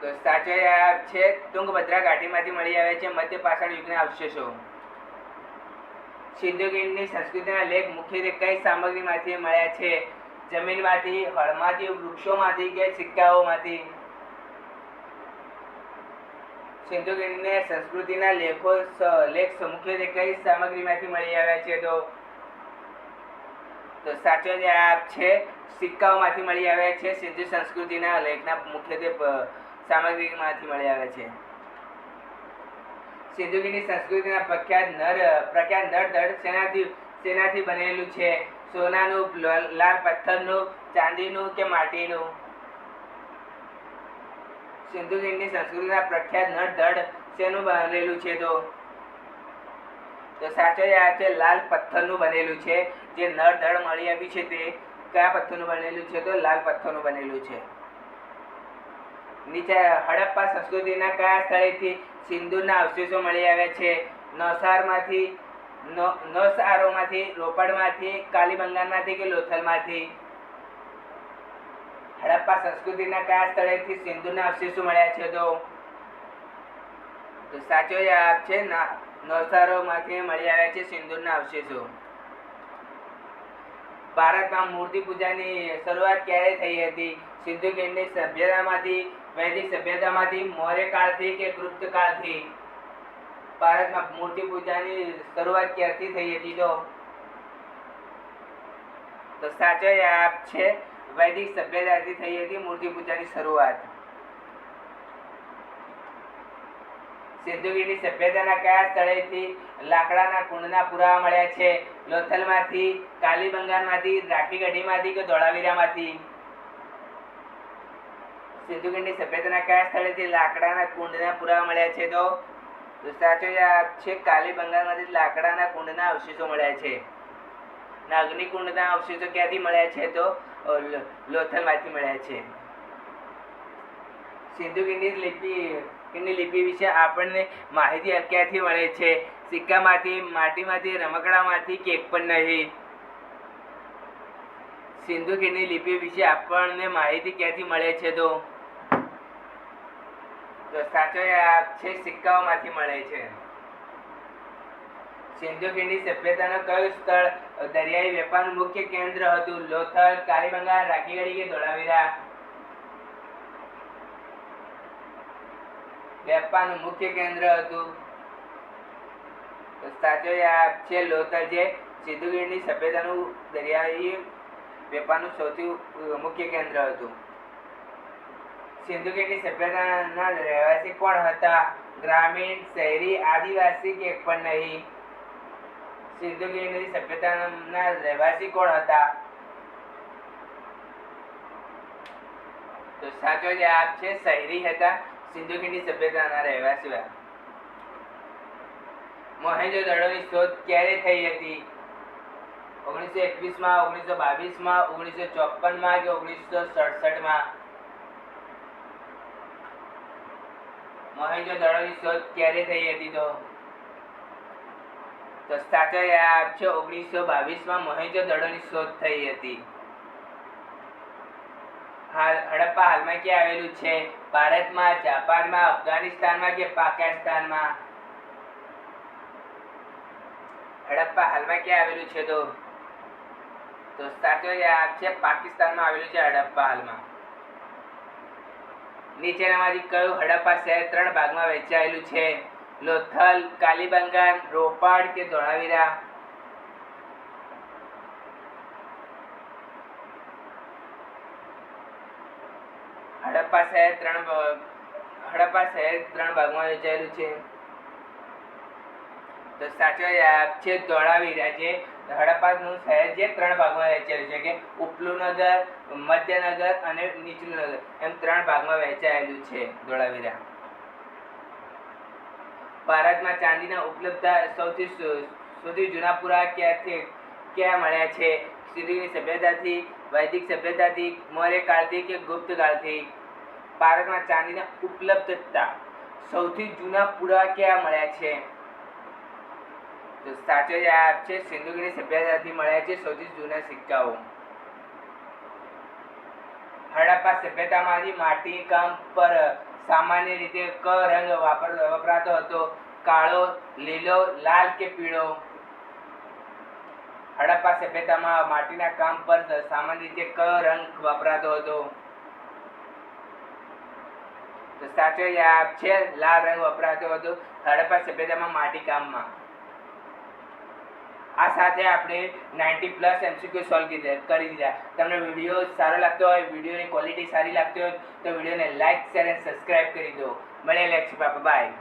તો સાચો જવાબ છે તુંગભદ્રા ઘાટીમાંથી મળી આવ્યા છે મધ્ય પાષાણ યુગના અવશેષો. સિંધુ ખીણની સંસ્કૃતિના લેખ મુખ્યત્વે કઈ સામગ્રીમાંથી મળ્યા છે? જમીનમાંથી, હળમાંથી, વૃક્ષોમાંથી કે સિક્કાઓમાંથી? સિંધુ ખીણની સંસ્કૃતિના લેખ મુખ્યત્વે કઈ સામગ્રીમાંથી મળી આવ્યા છે? તો સાચો જવાબ છે સિક્કાઓમાંથી મળી આવ્યા છે. સિંધુ સંસ્કૃતિના લેખના મુખ્યત્વે સામગ્રીમાંથી મળી આવ્યા છે. સિંધુ ખીણની સંસ્કૃતિના પ્રખ્યાત નળ શેનાથી બનેલું છે? સોનાનું, લાલ પથ્થરનું, ચાંદીનું કે માટીનું? સિંધુ ખીણની સંસ્કૃતિના પ્રખ્યાત નળ શેનું બનેલું છે? તો સાચો જવાબ છે લાલ પથ્થરનું બનેલું છે. જે નળ મળી આવ્યું છે તે કયા પથ્થરનું બનેલું છે? તો લાલ પથ્થરનું બનેલું છે. નીચે હડપ્પા સંસ્કૃતિના કયા સ્થળેથી સિંદૂરના અવશેષો મળી આવ્યા છે? નૌશારોમાંથી, રોપડમાંથી, કાલીબંગાનમાંથી કે લોથલમાંથી? હડપ્પા સંસ્કૃતિના કયા સ્થળેથી સિંદૂરના અવશેષો મળ્યા છે? તો સાચો જવાબ છે નૌશારોમાંથી મળી આવ્યા છે સિંદૂરના અવશેષો. ભારતમાં મૂર્તિ પૂજાની શરૂઆત ક્યારે થઈ હતી? સિંધુ ખીણની સભ્યતામાંથી, વૈદિક સભ્યતામાંથી, મૌર્ય કાળથી કે ગુપ્ત કાળથી? ભારતમાં મૂર્તિ પૂજાની શરૂઆત ક્યારથી થઈ હતી? તો સાચો જવાબ છે વૈદિક સભ્યતાથી થઈ હતી મૂર્તિ પૂજાની શરૂઆત. સિંધુ ખીણની સભ્યતાના કયા સ્થળેથી લાકડાના કુંડના પુરાવા મળ્યા છે? લોથલમાંથી, કાલીબંગાનમાંથી, રાખીગઢીમાંથી કે ધોળાવીરામાંથી? સિંધુ ખીણની સભ્યતાના કયા સ્થળેથી લાકડાના કુંડના પુરાવા મળ્યા છે? તો સાચો જવાબ છે કાલીબંગાનમાંથી લાકડાના કુંડના અવશેષો મળ્યા છે. અગ્નિકુંડના અવશેષો ક્યાંથી મળ્યા છે? તો લોથલમાંથી મળ્યા છે. સિંધુ ખીણની લિપિ વિશે આપણને માહિતી ક્યાંથી મળે છે? સિક્કામાંથી, માટીમાંથી, રમકડામાંથી કે એક પણ નહીં? સિંધુ ખીણની લિપિ વિશે આપણને માહિતી ક્યાંથી મળે છે? તો સાચો જવાબ છે સિક્કાઓમાંથી મળે છે. સિંધુ ખીણની સભ્યતાનું કયું સ્થળ દરિયાઈ વેપારનું મુખ્ય કેન્દ્ર હતું? લોથલ, કાલીબંગાન, રાખીગઢી કે ધોળાવીરા? વેપારનું મુખ્ય કેન્દ્ર હતું. સાચો જવાબ છે લોથલ, જે સિંધુ ખીણની સભ્યતાનું દરિયાઈ વેપારનું સૌથી મુખ્ય કેન્દ્ર હતું. સિંધુ ખીણની સભ્યતાના રહેવાસી કોણ હતા? ગ્રામીણ, શહેરી, આદિવાસી કે એક પણ નહીં? સિંધુ ખીણની સભ્યતાના રહેવાસી કોણ હતા? તો સાચો જવાબ છે શહેરી હતા સિંધુ ખીણની સભ્યતાના રહેવાસીઓ. મોહેંજો-દડોની શોધ ક્યારે થઈ હતી? 1921માં, 1922માં, 1954માં કે 1967માં? મોહેંજો-દડોની શોધ ક્યારે થઈ હતી? તો સાચો જવાબ છે 1922માં મોહેંજો-દડોની શોધ થઈ હતી. હડપ્પા હાલમાં ક્યાં આવેલું છે? ભારતમાં, જાપાનમાં, અફઘાનિસ્તાનમાં કે પાકિસ્તાનમાં? હડપ્પા હાલમાં ક્યાં આવેલું છે? તો સાચો જવાબ છે પાકિસ્તાનમાં આવેલું છે હડપ્પા હાલમાં. નીચેનામાંથી કયું હડપ્પા શહેર 3 ભાગમાં વહેંચાયેલું છે? લોથલ, કાલીબંગાન, રોપડ કે ધોળાવીરા? હડપ્પા શહેર 3 ભાગમાં વહેંચાયેલું છે. તો સાચો જવાબ છે ધોળાવીરા, જે હડપ્પાનું શહેર જે 3 ભાગમાં વહેંચાયેલું છે, કે ઉપલું નગર, મધ્યનગર અને નીચલું નગર, એમ 3 ભાગમાં વહેંચાયેલું છે ધોળાવીરા. ભારતમાં ચાંદીના ઉપલબ્ધતા સૌથી જૂના પુરાવા ક્યાં મળ્યા છે? સિંધુની સભ્યતાથી, વૈદિક સભ્યતાથી, મૌર્ય કાળથી કે ગુપ્ત કાળથી? ભારતમાં ચાંદીના ઉપલબ્ધતા સૌથી જૂના પુરાવા ક્યાં મળ્યા છે? તો સાચો જવાબ છે સિંધુની સભ્યતાથી મળ્યા છે સૌથી જૂના સિક્કાઓ. હડપ્પા સભ્યતામાંથી માટી કામ પર સામાન્ય રીતે કયો રંગ વપરાતો હતો? કાળો, લીલો, લાલ કે પીળો? હડપ્પા સભ્યતામાં માટીના કામ પર સામાન્ય રીતે કયો રંગ વપરાતો હતો? તો સાચો જવાબ છે લાલ રંગ વપરાતો હતો હડપ્પા સભ્યતામાં માટી કામમાં. આ સાથે આપણે 90+ MCQ સોલ્વ કરી દીધા. તમને વિડીયો સારો લાગતો હોય, વિડીયોની ક્વોલિટી સારી લાગતી હોય તો વિડીયોને લાઇક, શેર અને સબસ્ક્રાઈબ કરી દો. મળીએ નેક્સ્ટ. બાય.